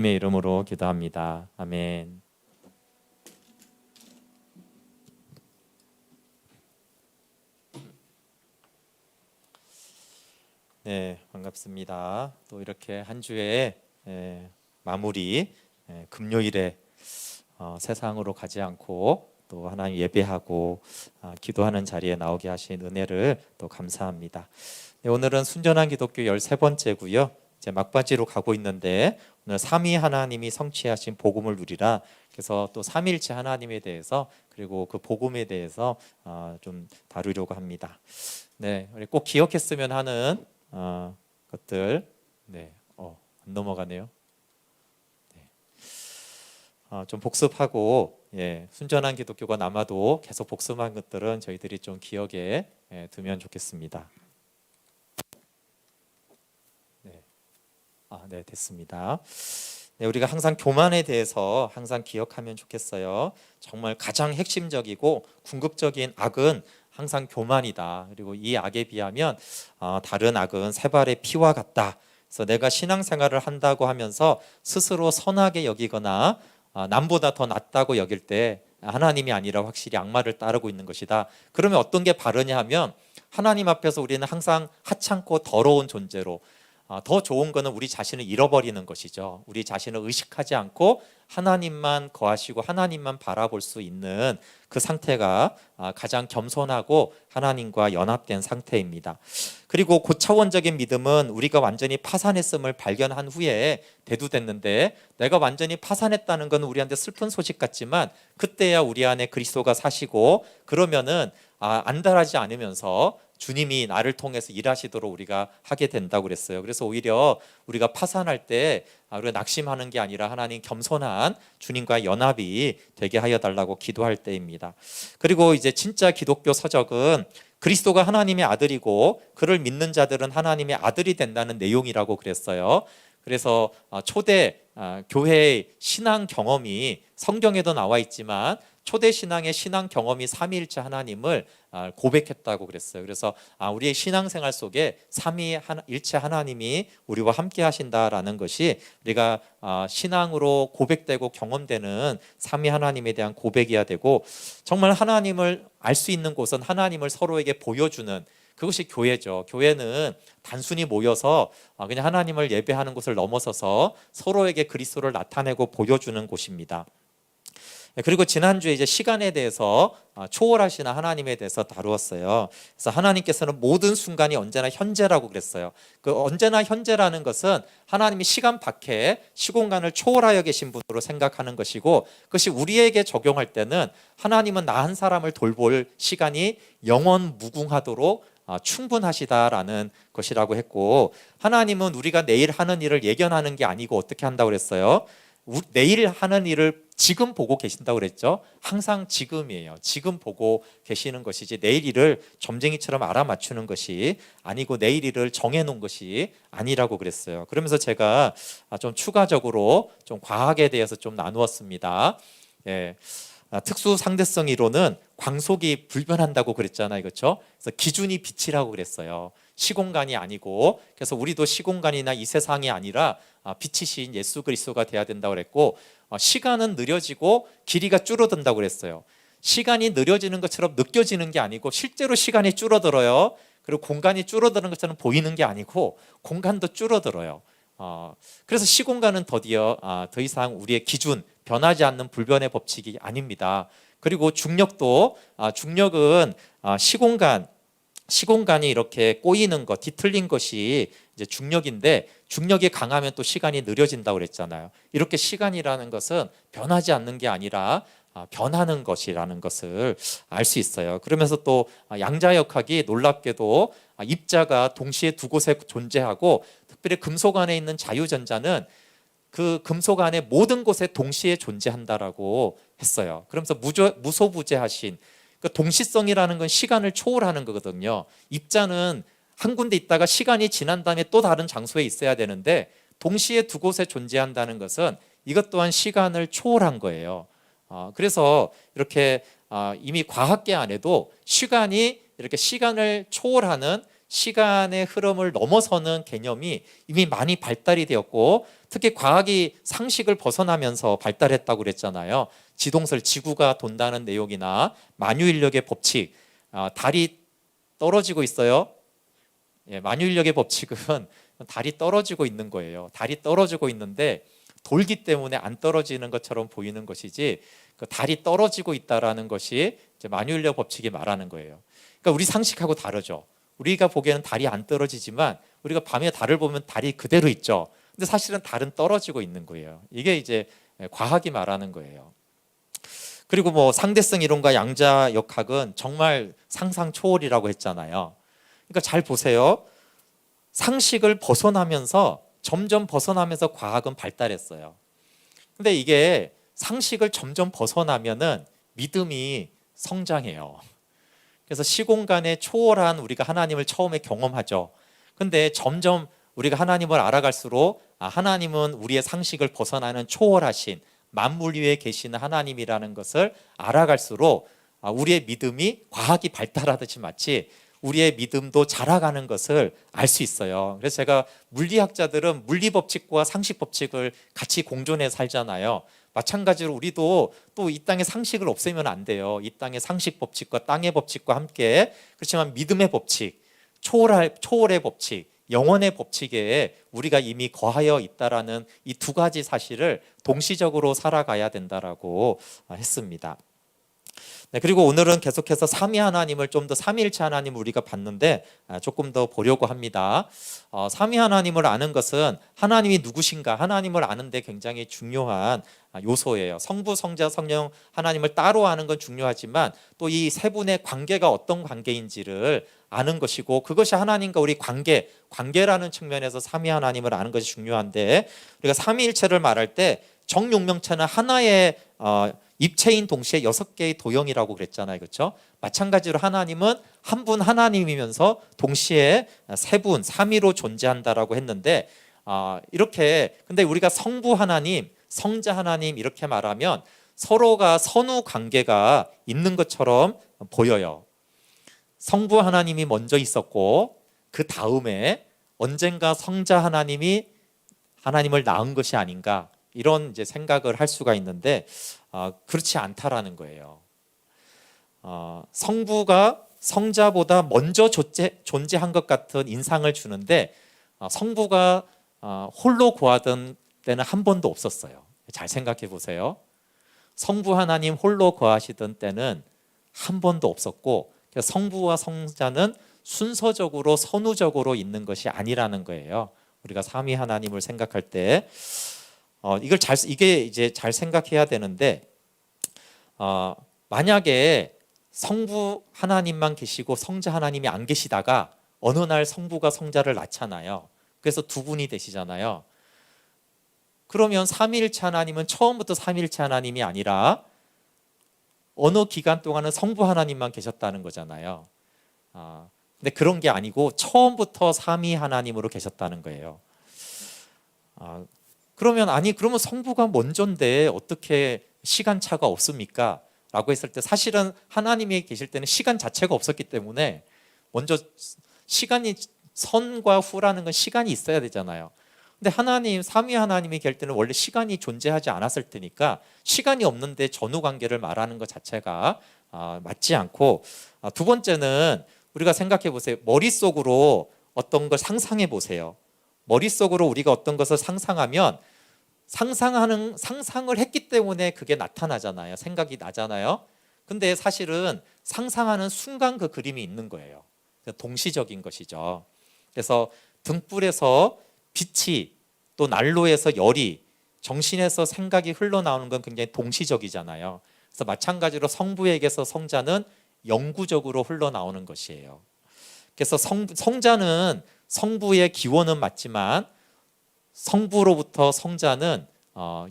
주님의 이름으로 기도합니다. 아멘. 네, 반갑습니다. 또 이렇게 한 주의 마무리, 금요일에 세상으로 가지 않고 또 하나님 예배하고 기도하는 자리에 나오게 하신 은혜를 또 감사합니다. 네, 오늘은 순전한 기독교 13번째고요. 이제 막바지로 가고 있는데 오늘 삼위 하나님이 성취하신 복음을 누리라. 그래서 또 삼위일체 하나님에 대해서 그리고 그 복음에 대해서 좀 다루려고 합니다. 네, 우리 꼭 기억했으면 하는 것들. 네, 안 넘어가네요. 네. 좀 복습하고 순전한 기독교가 남아도 계속 복습한 것들은 저희들이 좀 기억에 두면 좋겠습니다. 네, 됐습니다. 네, 우리가 항상 교만에 대해서 항상 기억하면 좋겠어요. 정말 가장 핵심적이고 궁극적인 악은 항상 교만이다. 그리고 이 악에 비하면 다른 악은 세 발의 피와 같다. 그래서 내가 신앙생활을 한다고 하면서 스스로 선하게 여기거나 남보다 더 낫다고 여길 때 하나님이 아니라 확실히 악마를 따르고 있는 것이다. 그러면 어떤 게 바르냐 하면 하나님 앞에서 우리는 항상 하찮고 더러운 존재로, 더 좋은 것은 우리 자신을 잃어버리는 것이죠. 우리 자신을 의식하지 않고 하나님만 거하시고 하나님만 바라볼 수 있는 그 상태가 가장 겸손하고 하나님과 연합된 상태입니다. 그리고 고차원적인 믿음은 우리가 완전히 파산했음을 발견한 후에 대두됐는데, 내가 완전히 파산했다는 건 우리한테 슬픈 소식 같지만 그때야 우리 안에 그리스도가 사시고, 그러면은 안달하지 않으면서 주님이 나를 통해서 일하시도록 우리가 하게 된다고 그랬어요. 그래서 오히려 우리가 파산할 때 우리가 낙심하는 게 아니라 하나님 겸손한 주님과 연합이 되게 하여 달라고 기도할 때입니다. 그리고 이제 진짜 기독교 서적은 그리스도가 하나님의 아들이고 그를 믿는 자들은 하나님의 아들이 된다는 내용이라고 그랬어요. 그래서 초대 교회의 신앙 경험이 성경에도 나와 있지만 초대 신앙의 신앙 경험이 삼위일체 하나님을 고백했다고 그랬어요. 그래서 우리의 신앙생활 속에 삼위일체 하나님이 우리와 함께 하신다라는 것이 우리가 신앙으로 고백되고 경험되는 삼위 하나님에 대한 고백이어야 되고, 정말 하나님을 알 수 있는 곳은 하나님을 서로에게 보여주는, 그것이 교회죠. 교회는 단순히 모여서 그냥 하나님을 예배하는 것을 넘어서서 서로에게 그리스도를 나타내고 보여주는 곳입니다. 그리고 지난주에 이제 시간에 대해서 초월하시는 하나님에 대해서 다루었어요. 그래서 하나님께서는 모든 순간이 언제나 현재라고 그랬어요. 그 언제나 현재라는 것은 하나님이 시간 밖에 시공간을 초월하여 계신 분으로 생각하는 것이고, 그것이 우리에게 적용할 때는 하나님은 나 한 사람을 돌볼 시간이 영원 무궁하도록 충분하시다라는 것이라고 했고, 하나님은 우리가 내일 하는 일을 예견하는 게 아니고 어떻게 한다고 그랬어요? 내일 하는 일을 지금 보고 계신다고 그랬죠. 항상 지금이에요. 지금 보고 계시는 것이지 내일 일을 점쟁이처럼 알아맞추는 것이 아니고 내일 일을 정해놓은 것이 아니라고 그랬어요. 그러면서 제가 좀 추가적으로 좀 과학에 대해서 좀 나누었습니다. 특수 상대성 이론은 광속이 불변한다고 그랬잖아요, 그렇죠? 그래서 기준이 빛이라고 그랬어요. 시공간이 아니고, 그래서 우리도 시공간이나 이 세상이 아니라 빛이신 예수 그리스도가 돼야 된다고 그랬고, 시간은 느려지고 길이가 줄어든다고 그랬어요. 시간이 느려지는 것처럼 느껴지는 게 아니고 실제로 시간이 줄어들어요. 그리고 공간이 줄어드는 것처럼 보이는 게 아니고 공간도 줄어들어요. 그래서 시공간은 드디어 더 이상 우리의 기준, 변하지 않는 불변의 법칙이 아닙니다. 그리고 중력도 중력은 시공간이 이렇게 꼬이는 것, 뒤틀린 것이 이제 중력인데, 중력이 강하면 또 시간이 느려진다고 그랬잖아요. 이렇게 시간이라는 것은 변하지 않는 게 아니라 변하는 것이라는 것을 알 수 있어요. 그러면서 또 양자역학이 놀랍게도 입자가 동시에 두 곳에 존재하고, 특별히 금속 안에 있는 자유전자는 그 금속 안에 모든 곳에 동시에 존재한다라고 했어요. 그러면서 무소부재하신 그 동시성이라는 건 시간을 초월하는 거거든요. 입자는 한 군데 있다가 시간이 지난 다음에 또 다른 장소에 있어야 되는데, 동시에 두 곳에 존재한다는 것은 이것 또한 시간을 초월한 거예요. 그래서 이렇게 이미 과학계 안에도 시간이 이렇게 시간을 초월하는 시간의 흐름을 넘어서는 개념이 이미 많이 발달이 되었고, 특히 과학이 상식을 벗어나면서 발달했다고 그랬잖아요. 지동설, 지구가 돈다는 내용이나 만유인력의 법칙, 달이 떨어지고 있어요. 만유인력의 법칙은 달이 떨어지고 있는 거예요. 달이 떨어지고 있는데 돌기 때문에 안 떨어지는 것처럼 보이는 것이지, 그 달이 떨어지고 있다라는 것이 이제 만유인력 법칙이 말하는 거예요. 그러니까 우리 상식하고 다르죠. 우리가 보기에는 달이 안 떨어지지만 우리가 밤에 달을 보면 달이 그대로 있죠. 근데 사실은 달은 떨어지고 있는 거예요. 이게 이제 과학이 말하는 거예요. 그리고 뭐 상대성 이론과 양자역학은 정말 상상 초월이라고 했잖아요. 그러니까 잘 보세요. 상식을 벗어나면서 점점 벗어나면서 과학은 발달했어요. 근데 이게 상식을 점점 벗어나면은 믿음이 성장해요. 그래서 시공간에 초월한 우리가 하나님을 처음에 경험하죠. 근데 점점 우리가 하나님을 알아갈수록 하나님은 우리의 상식을 벗어나는 초월하신 만물 위에 계시는 하나님이라는 것을 알아갈수록 우리의 믿음이 과학이 발달하듯이 마치 우리의 믿음도 자라가는 것을 알 수 있어요. 그래서 제가 물리학자들은 물리 법칙과 상식 법칙을 같이 공존해 살잖아요. 마찬가지로 우리도 또 이 땅의 상식을 없애면 안 돼요. 이 땅의 상식 법칙과 땅의 법칙과 함께. 그렇지만 믿음의 법칙, 초월의 법칙, 영원의 법칙에 우리가 이미 거하여 있다라는 이 두 가지 사실을 동시적으로 살아가야 된다라고 했습니다. 네, 그리고 오늘은 계속해서 삼위 하나님을 좀 더 삼위일체 하나님을 우리가 봤는데 조금 더 보려고 합니다. 삼위 하나님을 아는 것은 하나님이 누구신가, 하나님을 아는데 굉장히 중요한 요소예요. 성부, 성자, 성령 하나님을 따로 아는 건 중요하지만 또 이 세 분의 관계가 어떤 관계인지를 아는 것이고, 그것이 하나님과 우리 관계라는 측면에서 삼위 하나님을 아는 것이 중요한데, 우리가 삼위일체를 말할 때 정육명체는 하나의 입체인 동시에 6개의 도형이라고 그랬잖아요. 그렇죠? 마찬가지로 하나님은 한 분 하나님이면서 동시에 세 분, 삼위로 존재한다라고 했는데, 이렇게 근데 우리가 성부 하나님, 성자 하나님 이렇게 말하면 서로가 선후 관계가 있는 것처럼 보여요. 성부 하나님이 먼저 있었고 그 다음에 언젠가 성자 하나님이 하나님을 낳은 것이 아닌가, 이런 이제 생각을 할 수가 있는데 그렇지 않다라는 거예요. 성부가 성자보다 먼저 존재한 것 같은 인상을 주는데, 성부가 홀로 거하던 때는 한 번도 없었어요. 잘 생각해 보세요. 성부 하나님 홀로 거하시던 때는 한 번도 없었고, 성부와 성자는 순서적으로 선후적으로 있는 것이 아니라는 거예요. 우리가 삼위 하나님을 생각할 때 이게 이제 잘 생각해야 되는데, 만약에 성부 하나님만 계시고 성자 하나님이 안 계시다가 어느 날 성부가 성자를 낳잖아요. 그래서 두 분이 되시잖아요. 그러면 삼위일체 하나님은 처음부터 삼위일체 하나님이 아니라 어느 기간 동안은 성부 하나님만 계셨다는 거잖아요. 근데 그런 게 아니고 처음부터 삼위 하나님으로 계셨다는 거예요. 그러면 성부가 먼저인데 어떻게 시간차가 없습니까? 라고 했을 때 사실은 하나님이 계실 때는 시간 자체가 없었기 때문에 먼저 시간이, 선과 후라는 건 시간이 있어야 되잖아요. 근데 하나님, 삼위 하나님이 계실 때는 원래 시간이 존재하지 않았을 테니까 시간이 없는데 전후 관계를 말하는 것 자체가 맞지 않고, 두 번째는 우리가 생각해 보세요. 머릿속으로 어떤 걸 상상해 보세요. 머릿속으로 우리가 어떤 것을 상상하면 상상을 했기 때문에 그게 나타나잖아요. 생각이 나잖아요. 근데 사실은 상상하는 순간 그 그림이 있는 거예요. 동시적인 것이죠. 그래서 등불에서 빛이, 또 난로에서 열이, 정신에서 생각이 흘러나오는 건 굉장히 동시적이잖아요. 그래서 마찬가지로 성부에게서 성자는 영구적으로 흘러나오는 것이에요. 그래서 성자는 성부의 기원은 맞지만 성부로부터 성자는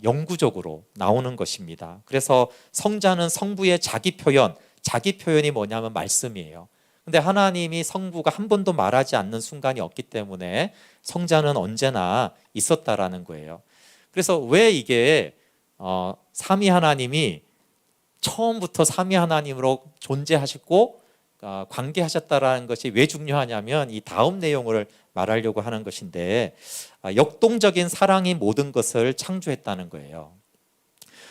영구적으로 나오는 것입니다. 그래서 성자는 성부의 자기 표현이 뭐냐면 말씀이에요. 근데 하나님이 성부가 한 번도 말하지 않는 순간이 없기 때문에 성자는 언제나 있었다라는 거예요. 그래서 왜 이게 삼위 하나님이 처음부터 삼위 하나님으로 존재하시고 관계하셨다라는 것이 왜 중요하냐면 이 다음 내용을 말하려고 하는 것인데, 역동적인 사랑이 모든 것을 창조했다는 거예요.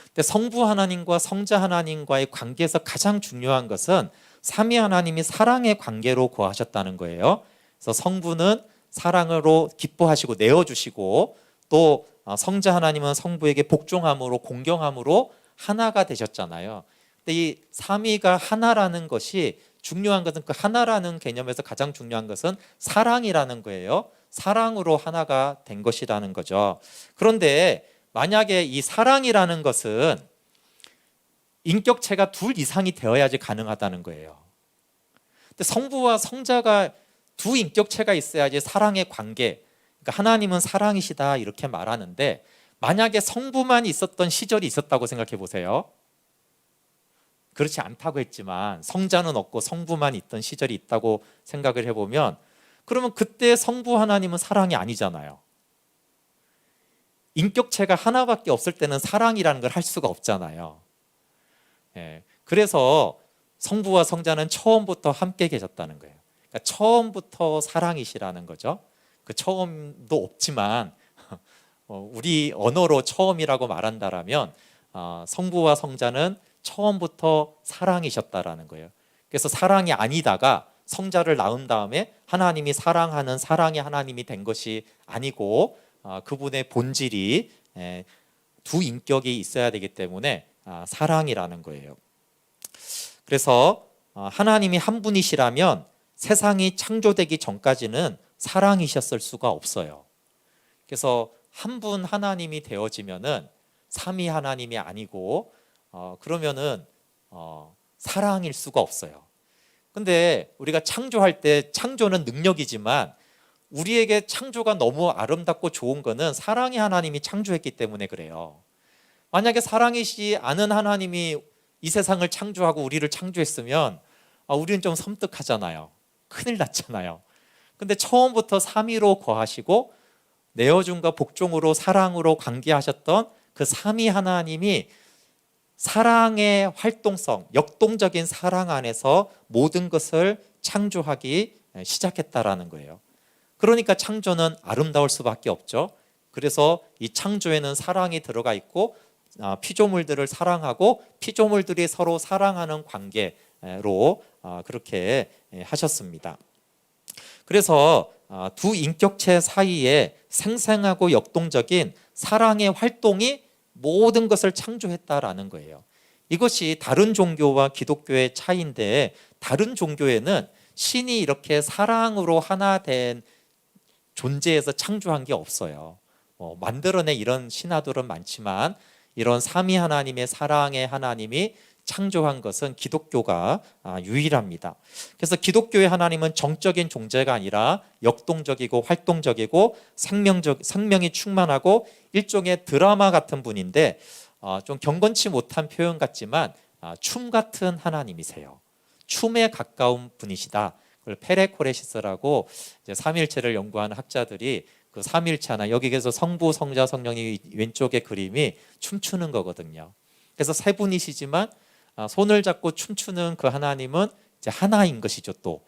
근데 성부 하나님과 성자 하나님과의 관계에서 가장 중요한 것은 삼위 하나님이 사랑의 관계로 거하셨다는 거예요. 그래서 성부는 사랑으로 기뻐하시고 내어주시고, 또 성자 하나님은 성부에게 복종함으로 공경함으로 하나가 되셨잖아요. 근데 이 삼위가 하나라는 것이 중요한 것은, 그 하나라는 개념에서 가장 중요한 것은 사랑이라는 거예요. 사랑으로 하나가 된 것이라는 거죠. 그런데 만약에 이 사랑이라는 것은 인격체가 둘 이상이 되어야지 가능하다는 거예요. 근데 성부와 성자가 두 인격체가 있어야지 사랑의 관계, 그러니까 하나님은 사랑이시다 이렇게 말하는데, 만약에 성부만 있었던 시절이 있었다고 생각해 보세요. 그렇지 않다고 했지만 성자는 없고 성부만 있던 시절이 있다고 생각을 해보면, 그러면 그때 성부 하나님은 사랑이 아니잖아요. 인격체가 하나밖에 없을 때는 사랑이라는 걸 할 수가 없잖아요. 그래서 성부와 성자는 처음부터 함께 계셨다는 거예요. 그러니까 처음부터 사랑이시라는 거죠. 그 처음도 없지만 우리 언어로 처음이라고 말한다라면 성부와 성자는 처음부터 사랑이셨다라는 거예요. 그래서 사랑이 아니다가 성자를 낳은 다음에 하나님이 사랑하는 사랑의 하나님이 된 것이 아니고, 그분의 본질이 두 인격이 있어야 되기 때문에 사랑이라는 거예요. 그래서 하나님이 한 분이시라면 세상이 창조되기 전까지는 사랑이셨을 수가 없어요. 그래서 한 분 하나님이 되어지면은 삼위 하나님이 아니고 그러면은 사랑일 수가 없어요. 근데 우리가 창조할 때, 창조는 능력이지만 우리에게 창조가 너무 아름답고 좋은 거는 사랑의 하나님이 창조했기 때문에 그래요. 만약에 사랑이시 않은 하나님이 이 세상을 창조하고 우리를 창조했으면 우리는 좀 섬뜩하잖아요. 큰일 났잖아요. 근데 처음부터 삼위로 거하시고 내어줌과 복종으로 사랑으로 관계하셨던 그 삼위 하나님이 사랑의 활동성, 역동적인 사랑 안에서 모든 것을 창조하기 시작했다라는 거예요. 그러니까 창조는 아름다울 수밖에 없죠. 그래서 이 창조에는 사랑이 들어가 있고, 피조물들을 사랑하고 피조물들이 서로 사랑하는 관계로 그렇게 하셨습니다. 그래서 두 인격체 사이에 생생하고 역동적인 사랑의 활동이 모든 것을 창조했다라는 거예요. 이것이 다른 종교와 기독교의 차이인데, 다른 종교에는 신이 이렇게 사랑으로 하나 된 존재에서 창조한 게 없어요. 만들어낸 이런 신화들은 많지만 이런 삼위 하나님의 사랑의 하나님이 창조한 것은 기독교가 유일합니다. 그래서 기독교의 하나님은 정적인 존재가 아니라 역동적이고 활동적이고 생명이 충만하고 일종의 드라마 같은 분인데, 좀 경건치 못한 표현 같지만 춤 같은 하나님이세요. 춤에 가까운 분이시다. 그걸 페레코레시스라고 삼위일체를 연구하는 학자들이, 그 삼위일체 하나, 여기에서 성부, 성자, 성령이 왼쪽의 그림이 춤추는 거거든요. 그래서 세 분이시지만 손을 잡고 춤추는 그 하나님은 이제 하나인 것이죠. 또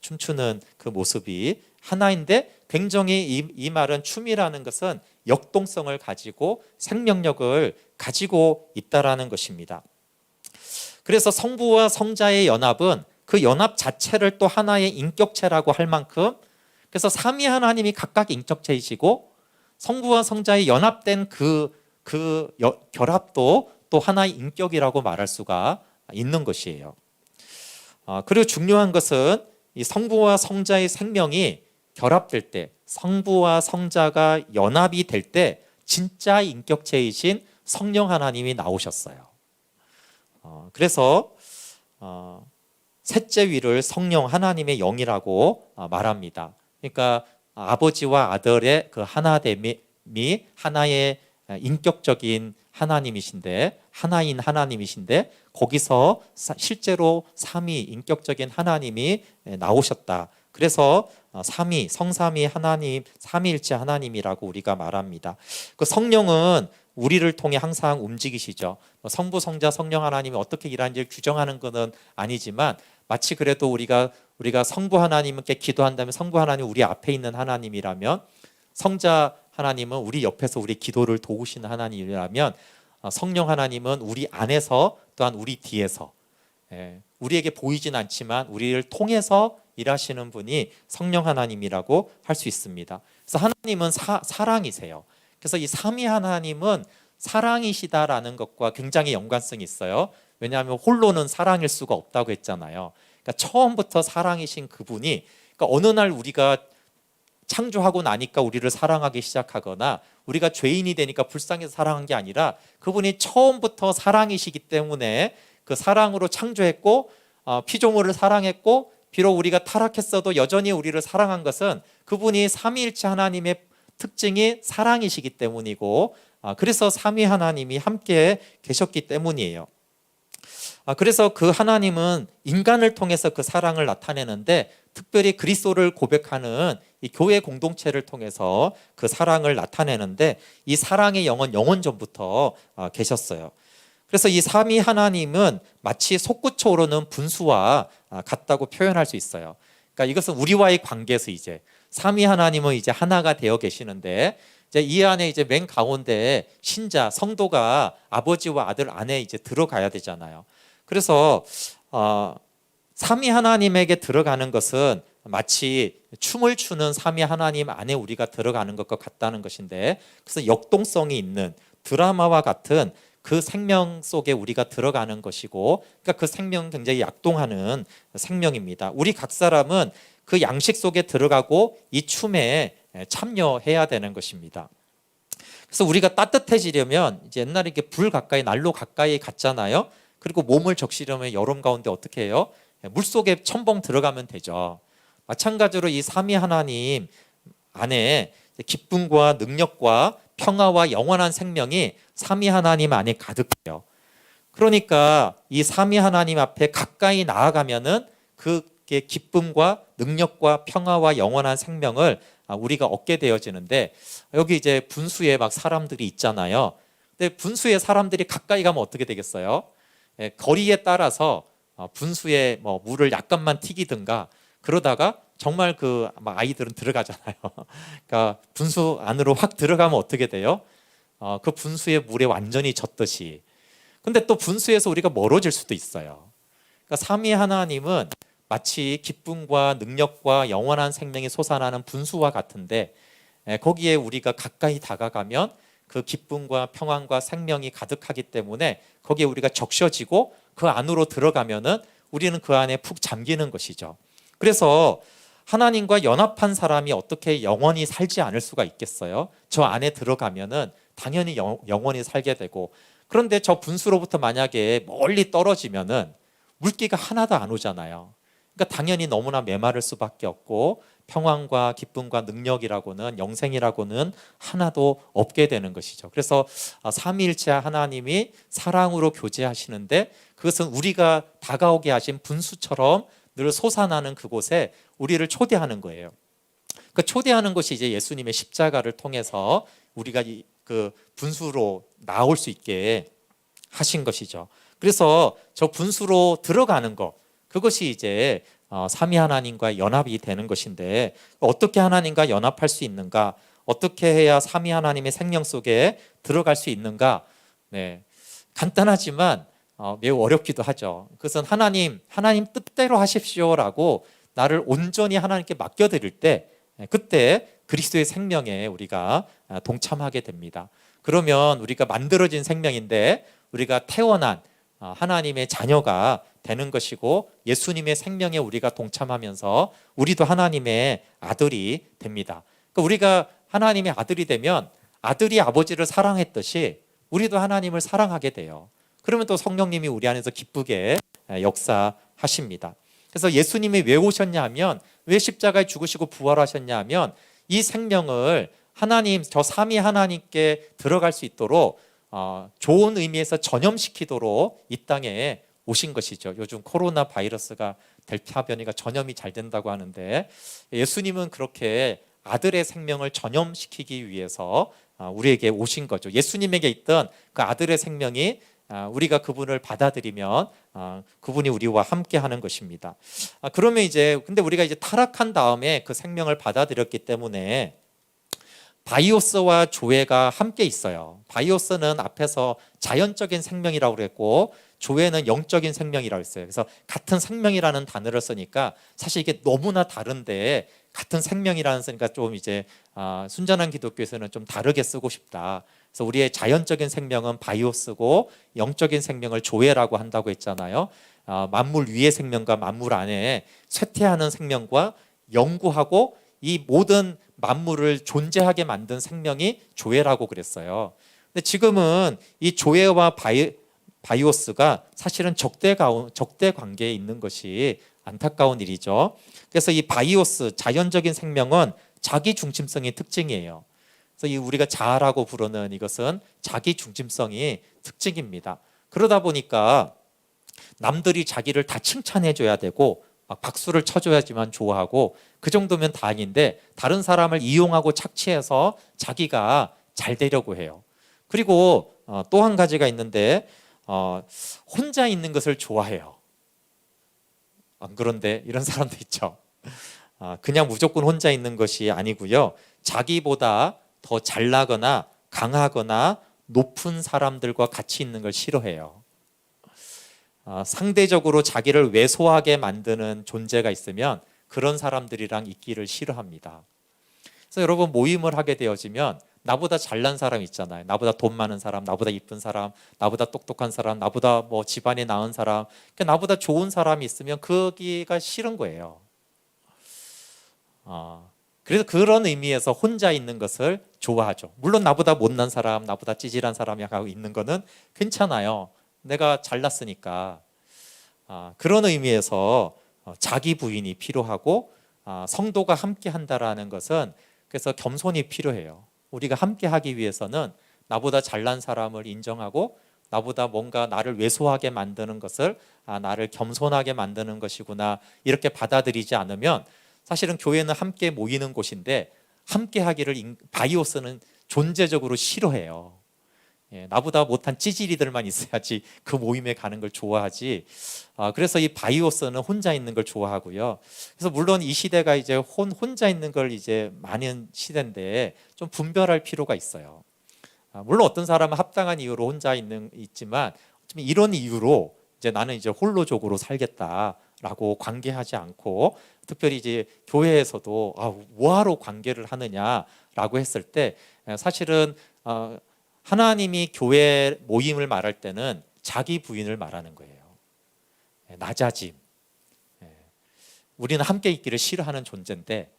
춤추는 그 모습이 하나인데, 굉장히 이 말은 춤이라는 것은 역동성을 가지고 생명력을 가지고 있다라는 것입니다. 그래서 성부와 성자의 연합은 그 연합 자체를 또 하나의 인격체라고 할 만큼, 그래서 삼위 하나님이 각각 인격체이시고 성부와 성자의 연합된 그 결합도 또 하나의 인격이라고 말할 수가 있는 것이에요. 그리고 중요한 것은 이 성부와 성자의 생명이 결합될 때, 성부와 성자가 연합이 될 때 진짜 인격체이신 성령 하나님이 나오셨어요. 그래서 셋째 위를 성령 하나님의 영이라고 말합니다. 그러니까 아버지와 아들의 그 하나됨이 하나의 인격적인 하나님이신데, 하나인 하나님이신데, 거기서 실제로 삼위 인격적인 하나님이 나오셨다. 그래서 삼위, 성삼위 하나님, 삼위일체 하나님이라고 우리가 말합니다. 그 성령은 우리를 통해 항상 움직이시죠. 성부, 성자, 성령 하나님이 어떻게 일하는지 규정하는 것은 아니지만 마치 그래도 우리가 성부 하나님께 기도한다면 성부 하나님 우리 앞에 있는 하나님이라면, 성자 하나님은 우리 옆에서 우리 기도를 도우시는 하나님이라면, 성령 하나님은 우리 안에서 또한 우리 뒤에서, 우리에게 보이진 않지만 우리를 통해서 일하시는 분이 성령 하나님이라고 할 수 있습니다. 그래서 하나님은 사랑이세요. 그래서 이 삼위 하나님은 사랑이시다라는 것과 굉장히 연관성이 있어요. 왜냐하면 홀로는 사랑일 수가 없다고 했잖아요. 그러니까 처음부터 사랑이신 그분이, 그러니까 어느 날 우리가 창조하고 나니까 우리를 사랑하기 시작하거나 우리가 죄인이 되니까 불쌍해서 사랑한 게 아니라, 그분이 처음부터 사랑이시기 때문에 그 사랑으로 창조했고, 피조물을 사랑했고, 비록 우리가 타락했어도 여전히 우리를 사랑한 것은 그분이 삼위일체 하나님의 특징이 사랑이시기 때문이고, 그래서 삼위 하나님이 함께 계셨기 때문이에요. 그래서 그 하나님은 인간을 통해서 그 사랑을 나타내는데, 특별히 그리스도를 고백하는 이 교회 공동체를 통해서 그 사랑을 나타내는데, 이 사랑의 영은 영원 전부터 계셨어요. 그래서 이 삼위 하나님은 마치 솟구쳐 오르는 분수와 같다고 표현할 수 있어요. 그러니까 이것은 우리와의 관계에서 이제 삼위 하나님은 이제 하나가 되어 계시는데, 이제 이 안에 이제 맨 가운데 신자 성도가 아버지와 아들 안에 이제 들어가야 되잖아요. 그래서 삼위 하나님에게 들어가는 것은 마치 춤을 추는 삼위 하나님 안에 우리가 들어가는 것과 같다는 것인데, 그래서 역동성이 있는 드라마와 같은 그 생명 속에 우리가 들어가는 것이고, 그러니까 그 생명은 굉장히 약동하는 생명입니다. 우리 각 사람은 그 양식 속에 들어가고 이 춤에 참여해야 되는 것입니다. 그래서 우리가 따뜻해지려면 이제 옛날에 이렇게 불 가까이, 난로 가까이 갔잖아요. 그리고 몸을 적시려면 여름 가운데 어떻게 해요? 물 속에 첨벙 들어가면 되죠. 마찬가지로 이 삼위 하나님 안에 기쁨과 능력과 평화와 영원한 생명이 삼위 하나님 안에 가득해요. 그러니까 이 삼위 하나님 앞에 가까이 나아가면은 그게 기쁨과 능력과 평화와 영원한 생명을 우리가 얻게 되어지는데, 여기 이제 분수에 막 사람들이 있잖아요. 근데 분수에 사람들이 가까이 가면 어떻게 되겠어요? 거리에 따라서 분수에 뭐 물을 약간만 튀기든가 그러다가 정말 그 아이들은 들어가잖아요. 그러니까 분수 안으로 확 들어가면 어떻게 돼요? 그 분수의 물에 완전히 젖듯이. 근데 또 분수에서 우리가 멀어질 수도 있어요. 그러니까 삼위 하나님은 마치 기쁨과 능력과 영원한 생명이 솟아나는 분수와 같은데, 거기에 우리가 가까이 다가가면 그 기쁨과 평안과 생명이 가득하기 때문에 거기에 우리가 적셔지고 그 안으로 들어가면은 우리는 그 안에 푹 잠기는 것이죠. 그래서 하나님과 연합한 사람이 어떻게 영원히 살지 않을 수가 있겠어요? 저 안에 들어가면은 당연히 영원히 살게 되고, 그런데 저 분수로부터 만약에 멀리 떨어지면은 물기가 하나도 안 오잖아요. 그러니까 당연히 너무나 메마를 수밖에 없고, 평안과 기쁨과 능력이라고는, 영생이라고는 하나도 없게 되는 것이죠. 그래서 삼위일체 하나님이 사랑으로 교제하시는데, 그것은 우리가 다가오게 하신 분수처럼 늘 솟아나는 그곳에 우리를 초대하는 거예요. 그 초대하는 것이 이제 예수님의 십자가를 통해서 우리가 그 분수로 나올 수 있게 하신 것이죠. 그래서 저 분수로 들어가는 것, 그것이 이제 삼위 하나님과 연합이 되는 것인데, 어떻게 하나님과 연합할 수 있는가? 어떻게 해야 삼위 하나님의 생명 속에 들어갈 수 있는가? 네, 간단하지만 매우 어렵기도 하죠. 그것은 하나님 뜻대로 하십시오라고 나를 온전히 하나님께 맡겨드릴 때, 그때 그리스도의 생명에 우리가 동참하게 됩니다. 그러면 우리가 만들어진 생명인데 우리가 태어난 하나님의 자녀가 되는 것이고, 예수님의 생명에 우리가 동참하면서 우리도 하나님의 아들이 됩니다. 그러니까 우리가 하나님의 아들이 되면 아들이 아버지를 사랑했듯이 우리도 하나님을 사랑하게 돼요. 그러면 또 성령님이 우리 안에서 기쁘게 역사하십니다. 그래서 예수님이 왜 오셨냐 하면, 왜 십자가에 죽으시고 부활하셨냐 하면, 이 생명을 하나님, 저 삼위 하나님께 들어갈 수 있도록 좋은 의미에서 전염시키도록 이 땅에 오신 것이죠. 요즘 코로나 바이러스가 델타 변이가 전염이 잘 된다고 하는데, 예수님은 그렇게 아들의 생명을 전염시키기 위해서 우리에게 오신 거죠. 예수님에게 있던 그 아들의 생명이 우리가 그분을 받아들이면 그분이 우리와 함께 하는 것입니다. 그러면 이제 근데 우리가 이제 타락한 다음에 그 생명을 받아들였기 때문에 바이오스와 조회가 함께 있어요. 바이오스는 앞에서 자연적인 생명이라고 그랬고 조회는 영적인 생명이라고 했어요. 그래서 같은 생명이라는 단어를 쓰니까 사실 이게 너무나 다른데 같은 생명이라는 쓰니까 좀 이제 순전한 기독교에서는 좀 다르게 쓰고 싶다. 그래서 우리의 자연적인 생명은 바이오스고 영적인 생명을 조회라고 한다고 했잖아요. 만물 위의 생명과 만물 안에 쇠퇴하는 생명과 영구하고 이 모든 만물을 존재하게 만든 생명이 조회라고 그랬어요. 근데 지금은 이 조회와 바이오스가 사실은 적대 관계에 있는 것이 안타까운 일이죠. 그래서 이 바이오스, 자연적인 생명은 자기 중심성이 특징이에요. 그래서 이 우리가 자아라고 부르는 이것은 자기 중심성이 특징입니다. 그러다 보니까 남들이 자기를 다 칭찬해 줘야 되고 막 박수를 쳐줘야지만 좋아하고 그 정도면 다행인데 다른 사람을 이용하고 착취해서 자기가 잘 되려고 해요. 그리고 또 한 가지가 있는데 혼자 있는 것을 좋아해요. 안 그런데 이런 사람도 있죠. 그냥 무조건 혼자 있는 것이 아니고요. 자기보다 더 잘나거나 강하거나 높은 사람들과 같이 있는 걸 싫어해요. 상대적으로 자기를 왜소하게 만드는 존재가 있으면 그런 사람들이랑 있기를 싫어합니다. 그래서 여러분 모임을 하게 되어지면 나보다 잘난 사람 있잖아요. 나보다 돈 많은 사람, 나보다 이쁜 사람, 나보다 똑똑한 사람, 나보다 뭐 집안이 나은 사람, 그러니까 나보다 좋은 사람이 있으면 거기가 싫은 거예요. 그래서 그런 의미에서 혼자 있는 것을 좋아하죠. 물론 나보다 못난 사람, 나보다 찌질한 사람이 하고 있는 거는 괜찮아요. 내가 잘났으니까. 그런 의미에서 자기 부인이 필요하고 성도가 함께 한다라는 것은 그래서 겸손이 필요해요. 우리가 함께 하기 위해서는 나보다 잘난 사람을 인정하고 나보다 뭔가 나를 왜소하게 만드는 것을 나를 겸손하게 만드는 것이구나 이렇게 받아들이지 않으면 사실은 교회는 함께 모이는 곳인데 함께 하기를 바이오스는 존재적으로 싫어해요. 나보다 못한 찌질이들만 있어야지 그 모임에 가는 걸 좋아하지. 그래서 이 바이오스는 혼자 있는 걸 좋아하고요. 그래서 물론 이 시대가 이제 혼자 있는 걸 이제 많은 시대인데 좀 분별할 필요가 있어요. 물론 어떤 사람은 합당한 이유로 혼자 있지만 이런 이유로 이제 나는 이제 홀로족으로 살겠다라고 관계하지 않고 특별히 이제 교회에서도 뭐하러 관계를 하느냐라고 했을 때 사실은 하나님이 교회 모임을 말할 때는 자기 부인을 말하는 거예요. 낮아짐. 우리는 함께 있기를 싫어하는 존재인데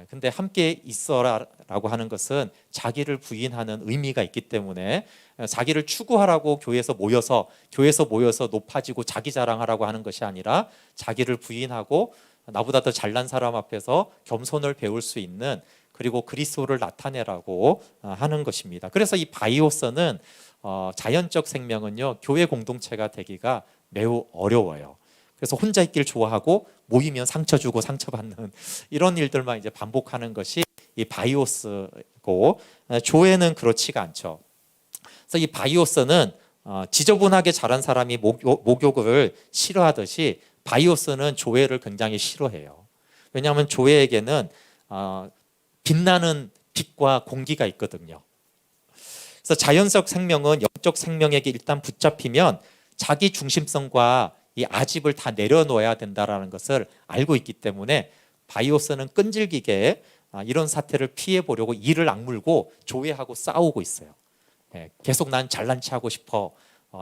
근데 함께 있어라라고 하는 것은 자기를 부인하는 의미가 있기 때문에 자기를 추구하라고 교회에서 모여서 높아지고 자기 자랑하라고 하는 것이 아니라 자기를 부인하고 나보다 더 잘난 사람 앞에서 겸손을 배울 수 있는 그리고 그리스도를 나타내라고 하는 것입니다. 그래서 이 바이오스는 자연적 생명은요 교회 공동체가 되기가 매우 어려워요. 그래서 혼자 있기를 좋아하고 모이면 상처 주고 상처받는 이런 일들만 이제 반복하는 것이 이 바이오스고 조회는 그렇지가 않죠. 그래서 이 바이오스는 지저분하게 자란 사람이 목욕을 싫어하듯이 바이오스는 조회를 굉장히 싫어해요. 왜냐하면 조회에게는 빛나는 빛과 공기가 있거든요. 그래서 자연적 생명은 영적 생명에게 일단 붙잡히면 자기 중심성과 이 아집을 다 내려놓아야 된다라는 것을 알고 있기 때문에 바이오스는 끈질기게 이런 사태를 피해 보려고 이를 악물고 조회하고 싸우고 있어요. 계속 난 잘난 체 하고 싶어.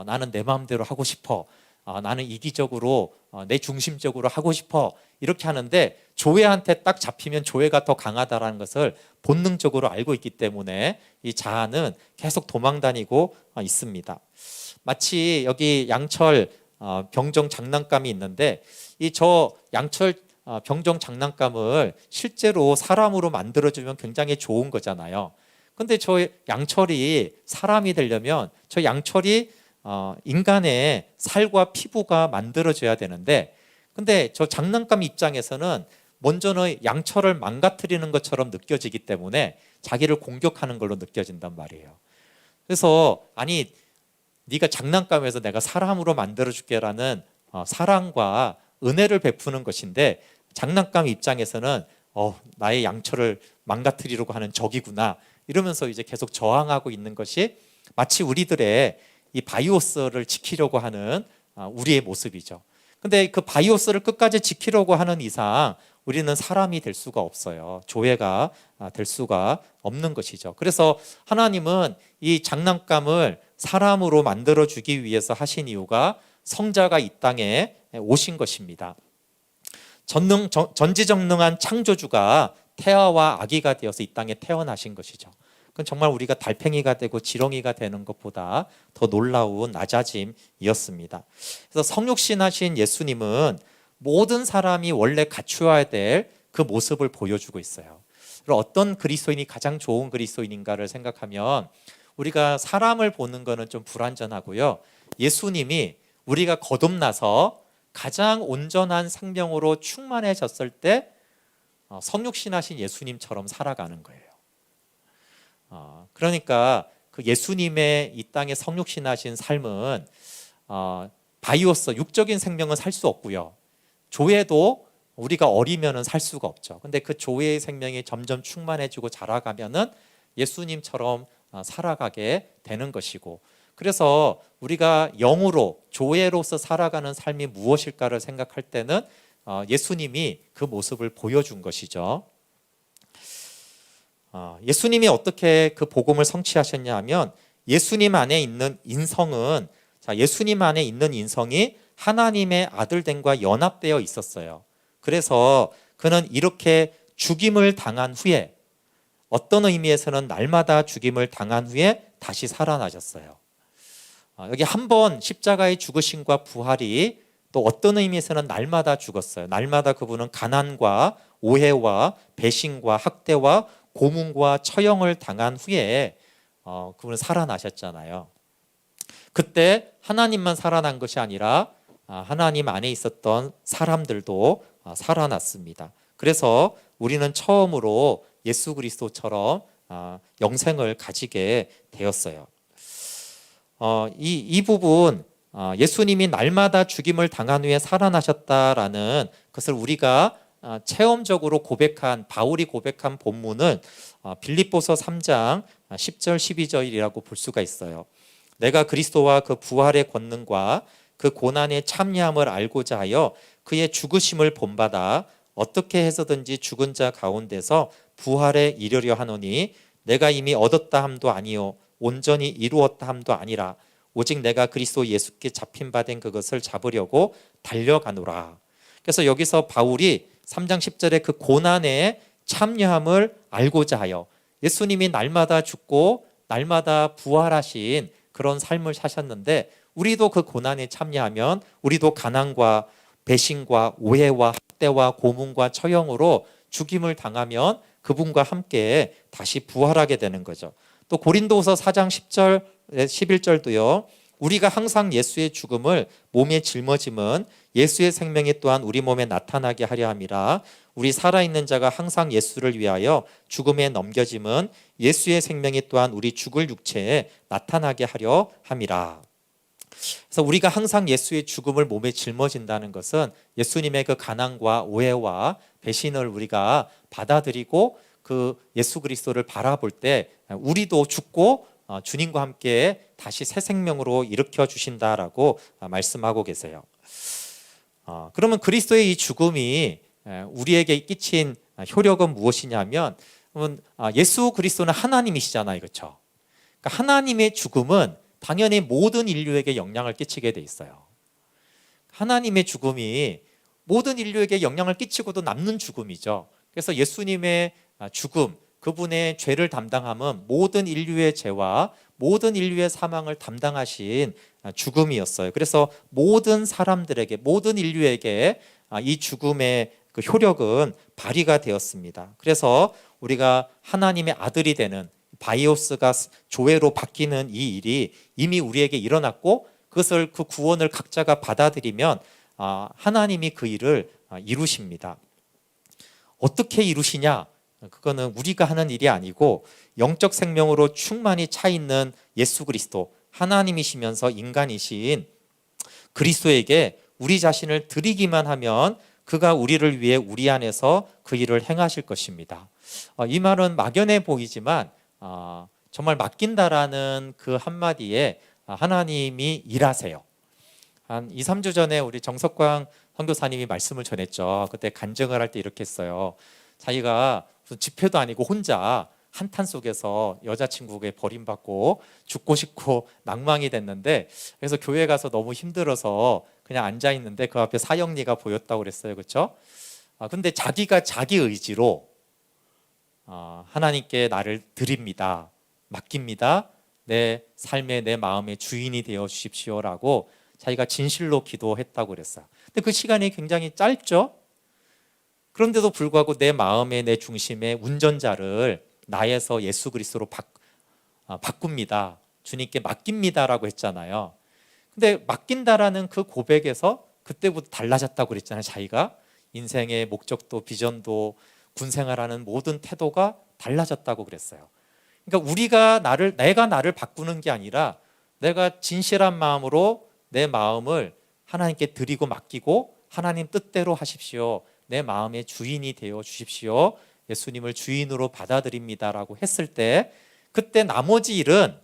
나는 내 마음대로 하고 싶어. 나는 이기적으로 내 중심적으로 하고 싶어. 이렇게 하는데 조회한테 딱 잡히면 조회가 더 강하다라는 것을 본능적으로 알고 있기 때문에 이 자아는 계속 도망다니고 있습니다. 마치 여기 양철 병정 장난감이 있는데 이 양철 병정 장난감을 실제로 사람으로 만들어주면 굉장히 좋은 거잖아요. 근데 저 양철이 사람이 되려면 저 양철이 인간의 살과 피부가 만들어져야 되는데 근데 저 장난감 입장에서는 먼저는 양철을 망가뜨리는 것처럼 느껴지기 때문에 자기를 공격하는 걸로 느껴진단 말이에요. 그래서 네가 장난감에서 내가 사람으로 만들어줄게라는 사랑과 은혜를 베푸는 것인데, 장난감 입장에서는 나의 양처를 망가뜨리려고 하는 적이구나 이러면서 이제 계속 저항하고 있는 것이 마치 우리들의 이 바이오스를 지키려고 하는 우리의 모습이죠. 근데 그 바이오스를 끝까지 지키려고 하는 이상 우리는 사람이 될 수가 없어요. 조회가 될 수가 없는 것이죠. 그래서 하나님은 이 장난감을 사람으로 만들어주기 위해서 하신 이유가 성자가 이 땅에 오신 것입니다. 전지전능한 창조주가 태아와 아기가 되어서 이 땅에 태어나신 것이죠. 그건 정말 우리가 달팽이가 되고 지렁이가 되는 것보다 더 놀라운 낮아짐이었습니다. 그래서 성육신하신 예수님은 모든 사람이 원래 갖추어야 될 그 모습을 보여주고 있어요. 어떤 그리스도인이 가장 좋은 그리스도인인가를 생각하면 우리가 사람을 보는 것은 좀 불완전하고요. 예수님이 우리가 거듭나서 가장 온전한 생명으로 충만해졌을 때 성육신하신 예수님처럼 살아가는 거예요. 그러니까 그 예수님의 이 땅에 성육신하신 삶은 바이오스, 육적인 생명은 살 수 없고요. 조회도 우리가 어리면은 살 수가 없죠. 근데 그 조회의 생명이 점점 충만해지고 자라가면은 예수님처럼 살아가게 되는 것이고, 그래서 우리가 영으로 조회로서 살아가는 삶이 무엇일까를 생각할 때는 예수님이 그 모습을 보여준 것이죠. 예수님이 어떻게 그 복음을 성취하셨냐 하면, 예수님 안에 있는 인성은, 예수님 안에 있는 인성이 하나님의 아들됨과 연합되어 있었어요. 그래서 그는 이렇게 죽임을 당한 후에, 어떤 의미에서는 날마다 죽임을 당한 후에 다시 살아나셨어요. 여기 한 번 십자가의 죽으심과 부활이 또 어떤 의미에서는 날마다 죽었어요. 날마다 그분은 가난과 오해와 배신과 학대와 고문과 처형을 당한 후에 그분은 살아나셨잖아요. 그때 하나님만 살아난 것이 아니라 하나님 안에 있었던 사람들도 살아났습니다. 그래서 우리는 처음으로 예수 그리스도처럼 영생을 가지게 되었어요. 이 부분, 예수님이 날마다 죽임을 당한 후에 살아나셨다라는 것을 우리가 체험적으로 고백한, 바울이 고백한 본문은 빌립보서 3장 10절 12절이라고 볼 수가 있어요. 내가 그리스도와 그 부활의 권능과 그 고난의 참여함을 알고자 하여 그의 죽으심을 본받아 어떻게 해서든지 죽은 자 가운데서 부활에 이르려 하노니, 내가 이미 얻었다 함도 아니요 온전히 이루었다 함도 아니라 오직 내가 그리스도 예수께 잡힌 바 된 그것을 잡으려고 달려가노라. 그래서 여기서 바울이 3장 10절에 그 고난의 참여함을 알고자 하여, 예수님이 날마다 죽고 날마다 부활하신 그런 삶을 사셨는데, 우리도 그 고난에 참여하면 우리도 가난과 배신과 오해와 학대와 고문과 처형으로 죽임을 당하면 그분과 함께 다시 부활하게 되는 거죠. 또 고린도후서 4장 10절 11절도요. 우리가 항상 예수의 죽음을 몸에 짊어짐은 예수의 생명이 또한 우리 몸에 나타나게 하려 함이라. 우리 살아있는 자가 항상 예수를 위하여 죽음에 넘겨짐은 예수의 생명이 또한 우리 죽을 육체에 나타나게 하려 함이라. 그래서 우리가 항상 예수의 죽음을 몸에 짊어진다는 것은 예수님의 그 가난과 오해와 배신을 우리가 받아들이고 그 예수 그리스도를 바라볼 때 우리도 죽고 주님과 함께 다시 새 생명으로 일으켜 주신다라고 말씀하고 계세요. 그러면 그리스도의 이 죽음이 우리에게 끼친 효력은 무엇이냐면, 예수 그리스도는 하나님이시잖아요, 그렇죠? 그러니까 하나님의 죽음은 당연히 모든 인류에게 영향을 끼치게 돼 있어요. 하나님의 죽음이 모든 인류에게 영향을 끼치고도 남는 죽음이죠. 그래서 예수님의 죽음, 그분의 죄를 담당함은 모든 인류의 죄와 모든 인류의 사망을 담당하신 죽음이었어요. 그래서 모든 사람들에게, 모든 인류에게 이 죽음의 그 효력은 발휘가 되었습니다. 그래서 우리가 하나님의 아들이 되는, 바이오스가 조회로 바뀌는 이 일이 이미 우리에게 일어났고, 그것을, 그 구원을 각자가 받아들이면 하나님이 그 일을 이루십니다. 어떻게 이루시냐? 그거는 우리가 하는 일이 아니고 영적 생명으로 충만히 차 있는 예수 그리스도, 하나님이시면서 인간이신 그리스도에게 우리 자신을 드리기만 하면 그가 우리를 위해 우리 안에서 그 일을 행하실 것입니다. 이 말은 막연해 보이지만 정말 맡긴다라는 그 한마디에 하나님이 일하세요. 한 2, 3주 전에 우리 정석광 선교사님이 말씀을 전했죠. 그때 간증을 할 때 이렇게 했어요. 자기가 무슨 집회도 아니고 혼자 한탄 속에서 여자친구에게 버림받고 죽고 싶고 낭망이 됐는데, 그래서 교회 가서 너무 힘들어서 그냥 앉아 있는데 그 앞에 사형리가 보였다고 그랬어요. 그렇죠? 근데 자기가 자기 의지로 하나님께 나를 드립니다, 맡깁니다, 내 삶의 내 마음의 주인이 되어 주십시오라고 자기가 진실로 기도했다고 그랬어요. 근데 그 시간이 굉장히 짧죠. 그런데도 불구하고 내 마음의 내 중심의 운전자를 나에서 예수 그리스도로 바꿉니다, 주님께 맡깁니다라고 했잖아요. 근데 맡긴다라는 그 고백에서 그때부터 달라졌다고 그랬잖아요. 자기가 인생의 목적도 비전도 군생활하는 모든 태도가 달라졌다고 그랬어요. 그러니까 내가 나를 바꾸는 게 아니라 내가 진실한 마음으로 내 마음을 하나님께 드리고 맡기고 하나님 뜻대로 하십시오, 내 마음의 주인이 되어 주십시오, 예수님을 주인으로 받아들입니다라고 했을 때, 그때 나머지 일은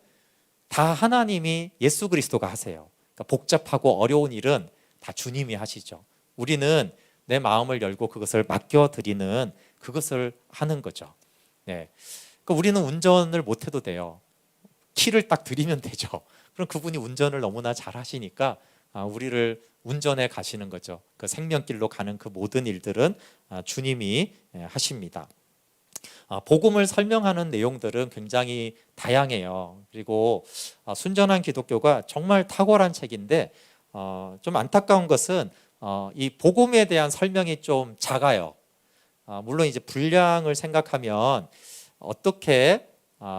다 하나님이 예수 그리스도가 하세요. 그러니까 복잡하고 어려운 일은 다 주님이 하시죠. 우리는 내 마음을 열고 그것을 맡겨드리는 그것을 하는 거죠. 네. 그러니까 우리는 운전을 못해도 돼요. 키를 딱 드리면 되죠. 그럼 그분이 운전을 너무나 잘 하시니까 우리를 운전해 가시는 거죠. 그 생명길로 가는 그 모든 일들은 주님이 하십니다. 복음을 설명하는 내용들은 굉장히 다양해요. 그리고 순전한 기독교가 정말 탁월한 책인데 좀 안타까운 것은 이 복음에 대한 설명이 좀 작아요. 물론 이제 분량을 생각하면 어떻게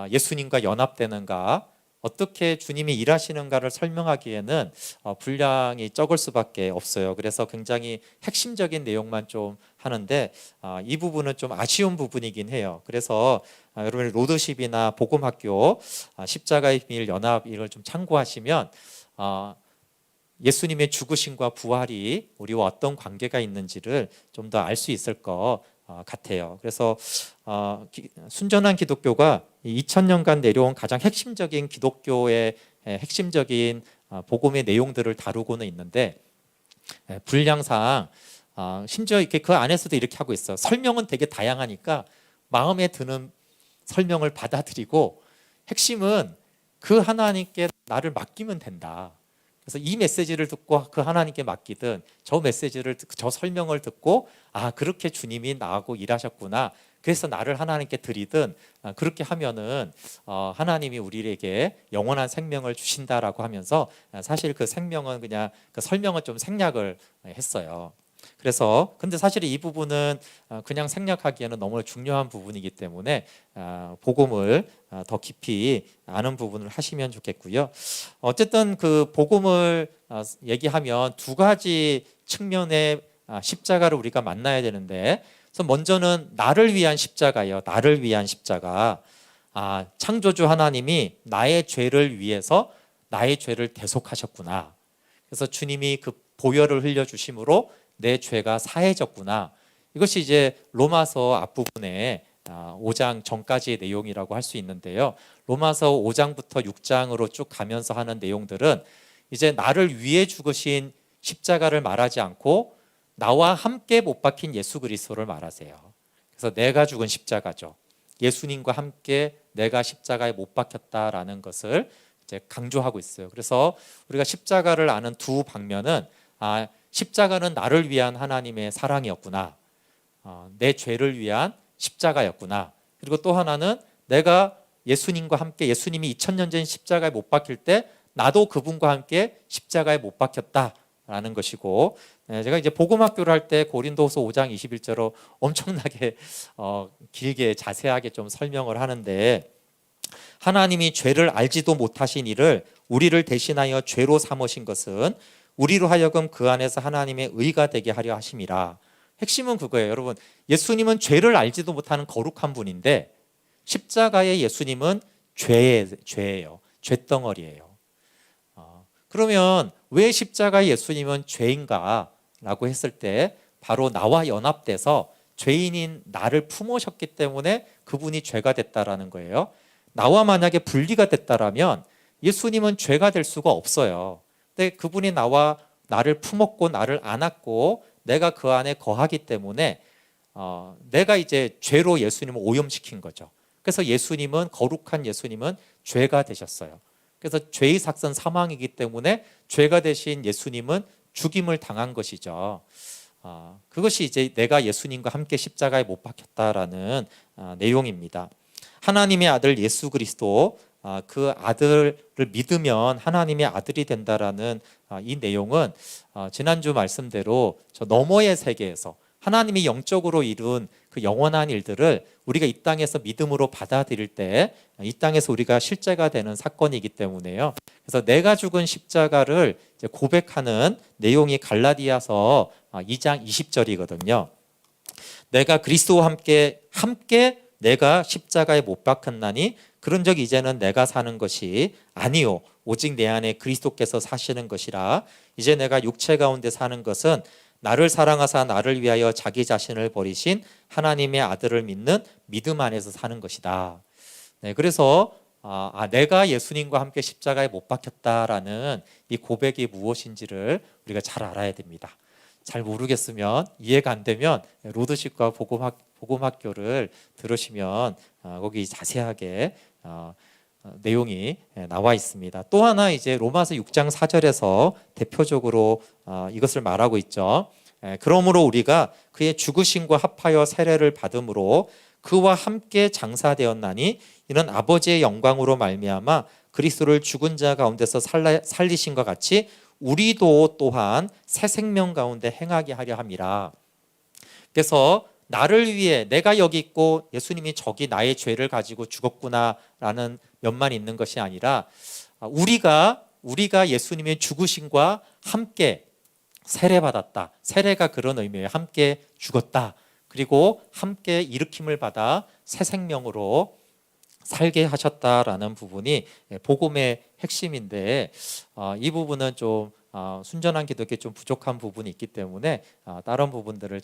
예수님과 연합되는가, 어떻게 주님이 일하시는가를 설명하기에는 분량이 적을 수밖에 없어요. 그래서 굉장히 핵심적인 내용만 좀 하는데 이 부분은 좀 아쉬운 부분이긴 해요. 그래서 여러분 로드십이나 복음학교 십자가의 비밀 연합 이걸 좀 참고하시면 예수님의 죽으심과 부활이 우리와 어떤 관계가 있는지를 좀 더 알 수 있을 것 같아요. 그래서 순전한 기독교가 2000년간 내려온 가장 핵심적인 기독교의 핵심적인 복음의 내용들을 다루고는 있는데, 분량상 심지어 이렇게 그 안에서도 이렇게 하고 있어요. 설명은 되게 다양하니까 마음에 드는 설명을 받아들이고 핵심은 그 하나님께 나를 맡기면 된다. 그래서 이 메시지를 듣고 그 하나님께 맡기든 저 메시지를 저 설명을 듣고 그렇게 주님이 나하고 일하셨구나, 그래서 나를 하나님께 드리든 그렇게 하면은 하나님이 우리에게 영원한 생명을 주신다라고 하면서 사실 그 생명은 그냥 그 설명은 좀 생략을 했어요. 그래서 근데 사실 이 부분은 그냥 생략하기에는 너무 중요한 부분이기 때문에 복음을 더 깊이 아는 부분을 하시면 좋겠고요. 어쨌든 그 복음을 얘기하면 두 가지 측면의 십자가를 우리가 만나야 되는데, 그래서 먼저는 나를 위한 십자가예요. 나를 위한 십자가. 창조주 하나님이 나의 죄를 위해서 나의 죄를 대속하셨구나. 그래서 주님이 그 보혈을 흘려 주심으로 내 죄가 사해졌구나. 이것이 이제 로마서 앞부분에 5장 전까지의 내용이라고 할 수 있는데요. 로마서 5장부터 6장으로 쭉 가면서 하는 내용들은 이제 나를 위해 죽으신 십자가를 말하지 않고 나와 함께 못 박힌 예수 그리스도를 말하세요. 그래서 내가 죽은 십자가죠. 예수님과 함께 내가 십자가에 못 박혔다라는 것을 이제 강조하고 있어요. 그래서 우리가 십자가를 아는 두 방면은 십자가는 나를 위한 하나님의 사랑이었구나, 내 죄를 위한 십자가였구나. 그리고 또 하나는 내가 예수님과 함께, 예수님이 2000년 전 십자가에 못 박힐 때 나도 그분과 함께 십자가에 못 박혔다라는 것이고, 제가 이제 복음학교를 할 때 고린도후서 5장 21절로 엄청나게 길게 자세하게 좀 설명을 하는데, 하나님이 죄를 알지도 못하신 이를 우리를 대신하여 죄로 삼으신 것은 우리로 하여금 그 안에서 하나님의 의가 되게 하려 하심이라. 핵심은 그거예요. 여러분, 예수님은 죄를 알지도 못하는 거룩한 분인데 십자가의 예수님은 죄예요. 죄덩어리예요. 그러면 왜 십자가 예수님은 죄인가? 라고 했을 때 바로 나와 연합돼서 죄인인 나를 품으셨기 때문에 그분이 죄가 됐다라는 거예요. 나와 만약에 분리가 됐다라면 예수님은 죄가 될 수가 없어요. 근데 그분이 나를 품었고 나를 안았고 내가 그 안에 거하기 때문에 내가 이제 죄로 예수님을 오염시킨 거죠. 그래서 거룩한 예수님은 죄가 되셨어요. 그래서 죄의 삭선 사망이기 때문에 죄가 되신 예수님은 죽임을 당한 것이죠. 그것이 이제 내가 예수님과 함께 십자가에 못 박혔다라는 내용입니다. 하나님의 아들 예수 그리스도, 그 아들을 믿으면 하나님의 아들이 된다라는 이 내용은 지난주 말씀대로 저 너머의 세계에서 하나님이 영적으로 이룬 그 영원한 일들을 우리가 이 땅에서 믿음으로 받아들일 때 이 땅에서 우리가 실제가 되는 사건이기 때문에요. 그래서 내가 죽은 십자가를 이제 고백하는 내용이 갈라디아서 2장 20절이거든요. 내가 그리스도와 함께 내가 십자가에 못 박혔나니 그런즉 이제는 내가 사는 것이 아니요 오직 내 안에 그리스도께서 사시는 것이라. 이제 내가 육체 가운데 사는 것은 나를 사랑하사 나를 위하여 자기 자신을 버리신 하나님의 아들을 믿는 믿음 안에서 사는 것이다. 네, 그래서 내가 예수님과 함께 십자가에 못 박혔다라는 이 고백이 무엇인지를 우리가 잘 알아야 됩니다. 잘 모르겠으면, 이해가 안 되면 로드십과 복음학교를 들으시면 거기 자세하게 내용이 나와 있습니다. 또 하나 이제 로마서 6장 4절에서 대표적으로 이것을 말하고 있죠. 그러므로 우리가 그의 죽으심과 합하여 세례를 받음으로 그와 함께 장사되었나니 이는 아버지의 영광으로 말미암아 그리스도를 죽은 자 가운데서 살리신 것 같이 우리도 또한 새 생명 가운데 행하게 하려 함이라. 그래서 나를 위해 내가 여기 있고 예수님이 저기 나의 죄를 가지고 죽었구나라는 면만 있는 것이 아니라 우리가 예수님의 죽으심과 함께 세례받았다. 세례가 그런 의미예요. 함께 죽었다. 그리고 함께 일으킴을 받아 새 생명으로 살게 하셨다라는 부분이 복음의 핵심인데 이 부분은 좀 순전한 기독교에 좀 부족한 부분이 있기 때문에 다른 부분들을